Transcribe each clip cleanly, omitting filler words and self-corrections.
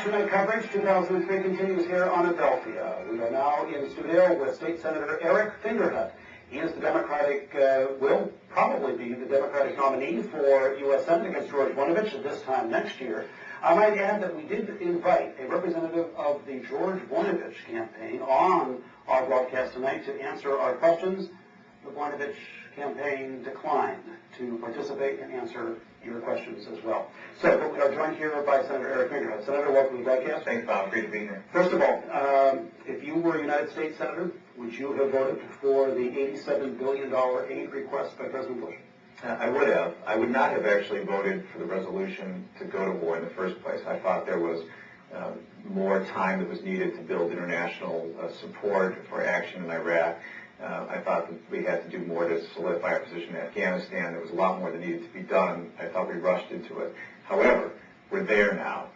Election night coverage 2003 continues here on Adelphia. We are now in studio with State Senator Eric Fingerhut. He is the Democratic, will probably be the Democratic nominee for U.S. Senate against George Voinovich at this time next year. I might add that we did invite a representative of the George Voinovich campaign on our broadcast tonight to answer our questions. The Voinovich campaign declined to participate and answer your questions as well. So we are joined here by Senator Eric Fingerhut. Senator, welcome to the broadcast. Thanks, Bob. Great to be here. First of all, if you were a United States Senator, would you have voted for the $87 billion aid request by President Bush? I would have. I would not have actually voted for the resolution to go to war in the first place. I thought there was more time that was needed to build international support for action in Iraq. I thought that we had to do more to solidify our position in Afghanistan. There was a lot more that needed to be done. I thought we rushed into it. However, we're there now,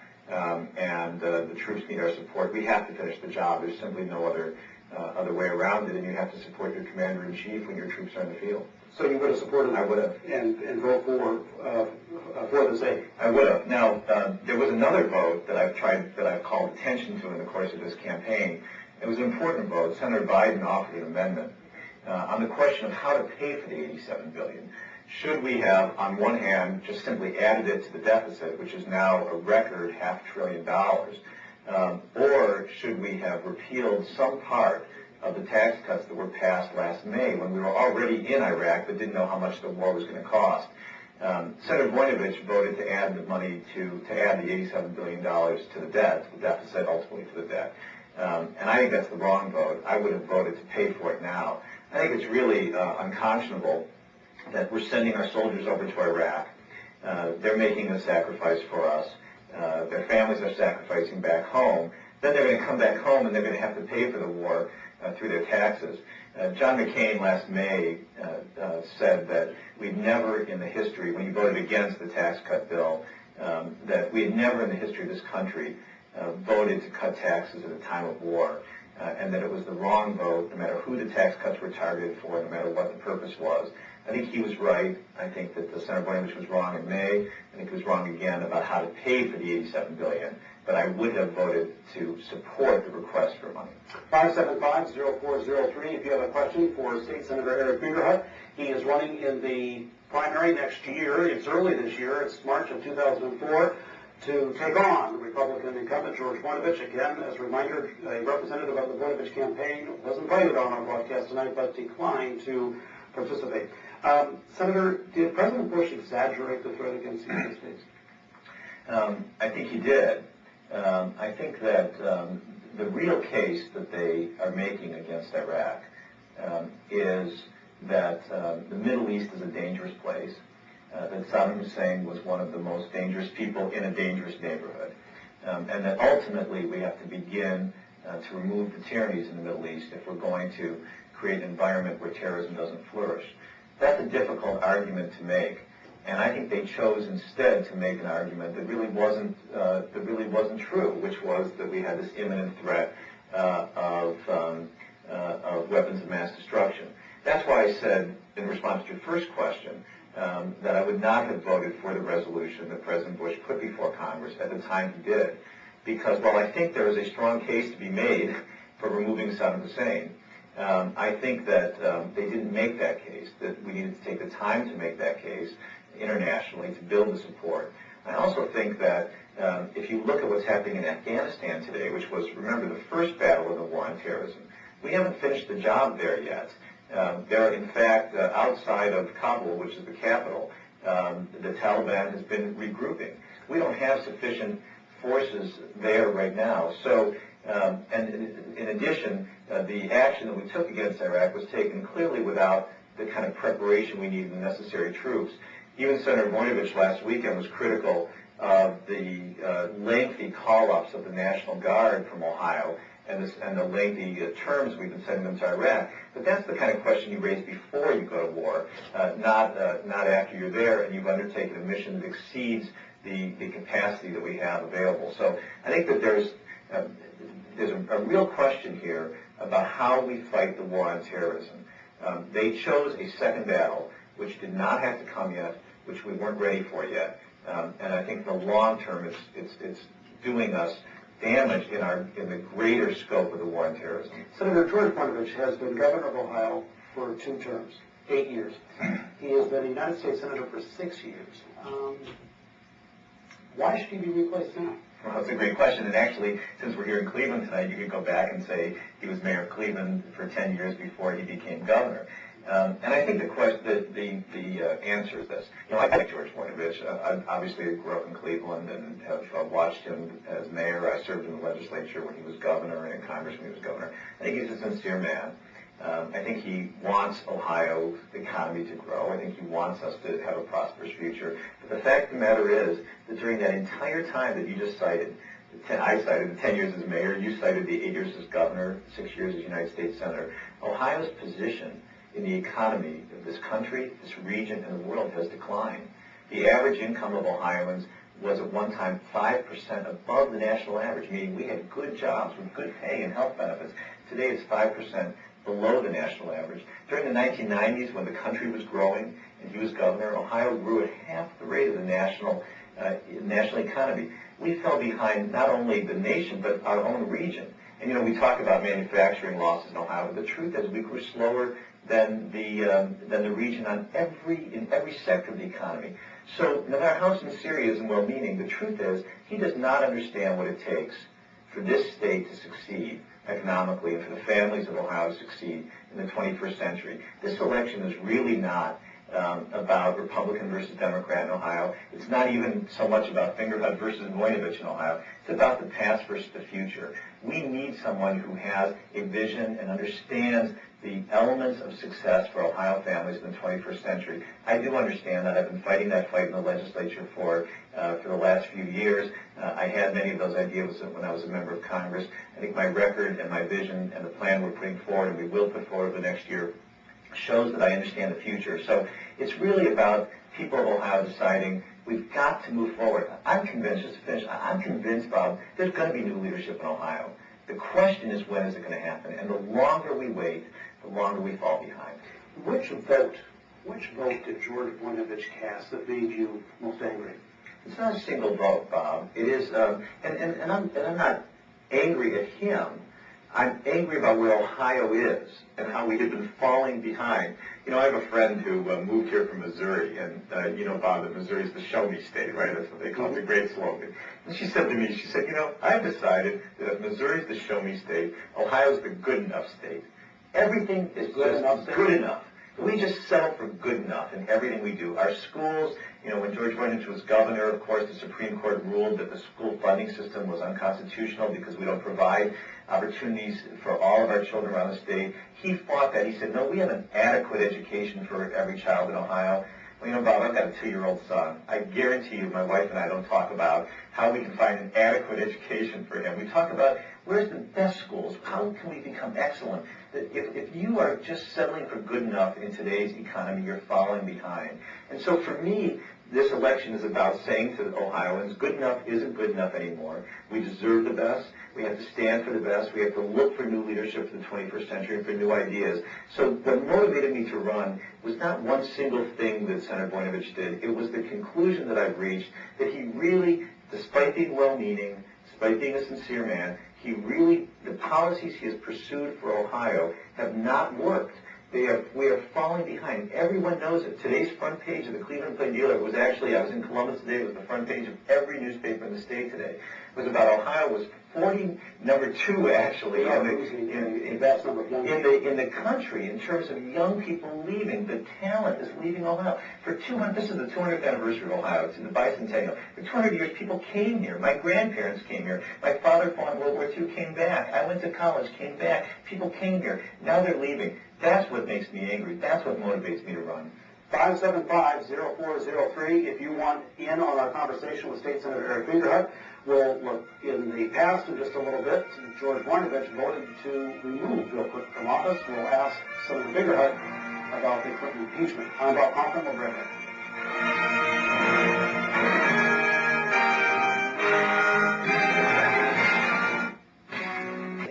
and the troops need our support. We have to finish the job. There's simply no other way around it, and you have to support your commander-in-chief when your troops are in the field. So you would have supported? I would have. And vote for the sake? I would have. Now, there was another vote that I've called attention to in the course of this campaign. It was an important vote. Senator Biden offered an amendment on the question of how to pay for the $87 billion. Should we have, on one hand, just simply added it to the deficit, which is now a record $500 billion, or should we have repealed some part of the tax cuts that were passed last May when we were already in Iraq but didn't know how much the war was going to cost? Senator Voinovich voted to add the money to add the $87 billion to the debt, to the deficit, ultimately to the debt. And I think that's the wrong vote. I would have voted to pay for it now. I think it's really unconscionable that we're sending our soldiers over to Iraq. They're making a sacrifice for us. Their families are sacrificing back home. Then they're going to come back home and they're going to have to pay for the war through their taxes. John McCain last May said that we'd never in the history, when he voted against the tax cut bill, that we had never in the history of this country voted to cut taxes at a time of war, and that it was the wrong vote, no matter who the tax cuts were targeted for, no matter what the purpose was. I think he was right. I think that Senator Voinovich was wrong in May. I think he was wrong again about how to pay for the $87 billion. But I would have voted to support the request for money. 575-0403. If you have a question for State Senator Eric Fingerhut, he is running in the primary next year. It's early this year. It's March of 2004. To take on Republican incumbent George Voinovich. Again, as a reminder, a representative of the Voinovich campaign was invited on our broadcast tonight but declined to participate. Senator, did President Bush exaggerate the threat against the United States? I think he did. I think that the real case that they are making against Iraq is that the Middle East is a dangerous place, that Saddam Hussein was one of the most dangerous people in a dangerous neighborhood, and that ultimately we have to begin to remove the tyrannies in the Middle East if we're going to create an environment where terrorism doesn't flourish. That's a difficult argument to make, and I think they chose instead to make an argument that really wasn't true, which was that we had this imminent threat of weapons of mass destruction. That's why I said, in response to your first question, that I would not have voted for the resolution that President Bush put before Congress at the time he did, because while I think there is a strong case to be made for removing Saddam Hussein, I think that they didn't make that case, that we needed to take the time to make that case internationally to build the support. I also think that if you look at what's happening in Afghanistan today, which was, remember, the first battle of the war on terrorism, we haven't finished the job there yet. There are, in fact, outside of Kabul, which is the capital, the Taliban has been regrouping. We don't have sufficient forces there right now. So, and in addition, the action that we took against Iraq was taken clearly without the kind of preparation we need and the necessary troops. Even Senator Voinovich last weekend was critical of the lengthy call-ups of the National Guard from Ohio and the lengthy terms we've been sending them to Iraq. But that's the kind of question you raise before you go to war, not after you're there and you've undertaken a mission that exceeds the capacity that we have available. So I think that there's a real question here about how we fight the war on terrorism. They chose a second battle, which did not have to come yet, which we weren't ready for yet. And I think in the long term, it's doing us damage in the greater scope of the war on terrorism. Senator George Voinovich has been governor of Ohio for 2 terms, 8 years. He has been a United States Senator for 6 years. Why should he be replaced now? Well, that's a great question. And actually, since we're here in Cleveland tonight, you could go back and say he was mayor of Cleveland for 10 years before he became governor. And I think the answer is this. I like George Voinovich. I obviously grew up in Cleveland and have watched him as mayor. I served in the legislature when he was governor and in Congress when he was governor. I think he's a sincere man. I think he wants Ohio's economy to grow. I think he wants us to have a prosperous future. But the fact of the matter is that during that entire time that you just cited, I cited the 10 years as mayor, you cited the 8 years as governor, 6 years as United States Senator, Ohio's position in the economy of this country, this region, and the world has declined. The average income of Ohioans was at one time 5% above the national average, meaning we had good jobs with good pay and health benefits. Today it's 5% below the national average. During the 1990s, when the country was growing and he was governor, Ohio grew at half the rate of the national economy. We fell behind not only the nation, but our own region. And we talk about manufacturing losses in Ohio, but the truth is we grew slower than the region in every sector of the economy. So no matter how sincere he is and well-meaning, the truth is he does not understand what it takes for this state to succeed economically and for the families of Ohio to succeed in the 21st century. This election is really not about Republican versus Democrat in Ohio. It's not even so much about Fingerhut versus Voinovich in Ohio. It's about the past versus the future. We need someone who has a vision and understands the elements of success for Ohio families in the 21st century. I do understand that. I've been fighting that fight in the legislature for the last few years. I had many of those ideas when I was a member of Congress. I think my record and my vision and the plan we're putting forward and we will put forward over the next year shows that I understand the future. So it's really about people of Ohio deciding we've got to move forward. I'm convinced, just to finish, I'm convinced, Bob, there's going to be new leadership in Ohio. The question is, when is it going to happen? And the longer we wait, the longer we fall behind. Which vote did George Voinovich cast that made you most angry? It's not a single vote, Bob. It is, and I'm not angry at him. I'm angry about where Ohio is and how we have been falling behind. I have a friend who moved here from Missouri, and Bob, that Missouri is the show me state, right? That's what they call it, the great slogan. And she said to me, I've decided that if Missouri's the show me state, Ohio's the good enough state. Everything is just good enough. We just settle for good enough in everything we do. Our schools, when George Voinovich was governor, of course, the Supreme Court ruled that the school funding system was unconstitutional because we don't provide opportunities for all of our children around the state. He fought that. He said, no, we have an adequate education for every child in Ohio. Well, Bob, I've got a 2-year-old son. I guarantee you my wife and I don't talk about how we can find an adequate education for him. We talk about where's the best schools, how can we become excellent. If you are just settling for good enough in today's economy, you're falling behind. And so for me, this election is about saying to Ohioans, good enough isn't good enough anymore. We deserve the best. We have to stand for the best. We have to look for new leadership for the 21st century and for new ideas. So what motivated me to run was not one single thing that Senator Voinovich did. It was the conclusion that I've reached that he really, despite being well-meaning, despite being a sincere man, the policies he has pursued for Ohio have not worked. We are falling behind. Everyone knows it. Today's front page of the Cleveland Plain-Dealer was actually, I was in Columbus today, it was the front page of every newspaper in the state today. It was about Ohio was number 2 actually in the country in terms of young people leaving. The talent is leaving Ohio. This is the 200th anniversary of Ohio. It's in the bicentennial. For 200 years, people came here. My grandparents came here. My father fought in World War II, came back. I went to college, came back. People came here. Now they're leaving. That's what makes me angry. That's what motivates me to run. 575-0403 if you want in on our conversation with State Senator Eric Fingerhut. We'll look in the past in just a little bit. George Voinovich voted to remove Bill Clinton from office. We'll ask Senator Fingerhut about the Clinton impeachment. I'm Bob Conklin. We'll be right back.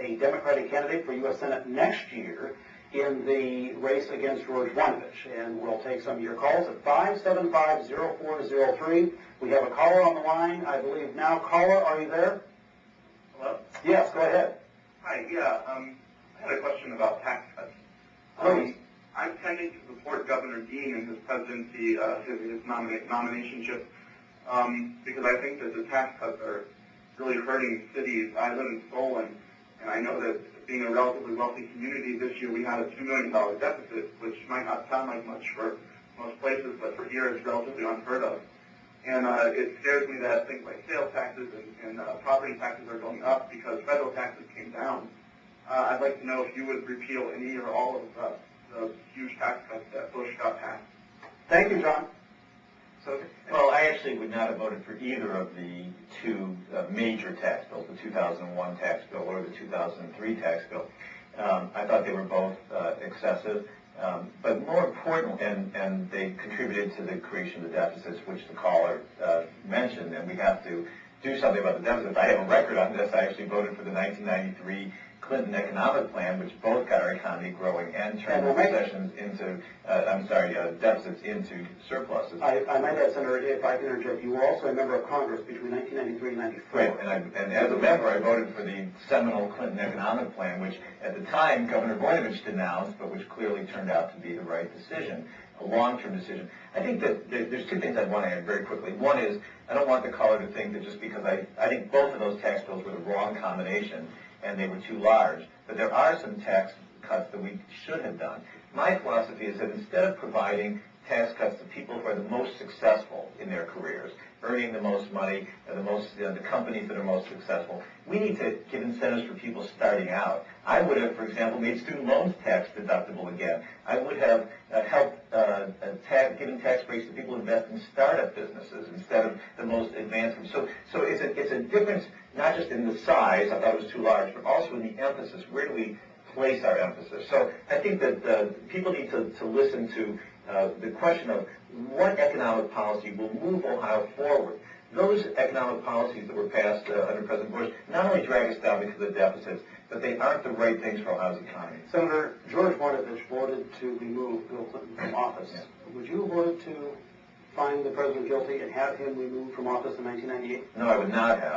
A Democratic candidate for U.S. Senate next year in the race against George Voinovich. And we'll take some of your calls at 575-0403. We have a caller on the line, I believe now. Caller, are you there? Yes, go ahead. Hi, yeah, I had a question about tax cuts. Please. I'm tending to support Governor Dean in his presidency, his nominationship, because I think that the tax cuts are really hurting cities. I live in Solon, and I know that being a relatively wealthy community, this year we had a $2 million deficit, which might not sound like much for most places, but for here it's relatively unheard of. And it scares me that things like sales taxes and property taxes are going up because federal taxes came down. I'd like to know if you would repeal any or all of the huge tax cuts that Bush got passed. Thank you, John. Well, I actually would not have voted for either of the two major tax bills, the 2001 tax bill or the 2003 tax bill. I thought they were both excessive, but more important, and they contributed to the creation of the deficits, which the caller mentioned, and we have to do something about the deficits. I have a record on this. I actually voted for the 1993 Clinton economic plan, which both got our economy growing and turned recessions into, deficits into surpluses. I might add, Senator, if I can interject, you were also a member of Congress between 1993 and 94. Right, and as a member, I voted for the seminal Clinton economic plan, which at the time Governor Voinovich denounced, but which clearly turned out to be the right decision, a long-term decision. I think that there's two things I want to add very quickly. One is, I don't want the caller to think that just because I think both of those tax bills were the wrong combination, and they were too large. But there are some tax cuts that we should have done. My philosophy is that instead of providing tax cuts to people who are the most successful in their careers, earning the most money, the companies that are most successful, we need to give incentives for people starting out. I would have, for example, made student loans tax deductible again. I would have helped giving tax breaks to people who invest in startup businesses instead of the most advanced. So it's a difference not just in the size, I thought it was too large, but also in the emphasis. Where do we place our emphasis? So I think that people need to listen to the question of what economic policy will move Ohio forward. Those economic policies that were passed under President Bush not only drag us down because of the deficits, but they aren't the right things for Ohio's economy. Senator George Voinovich voted to remove Bill Clinton from office. Yeah. Would you have voted to find the president guilty and have him removed from office in 1998? No, I would not have.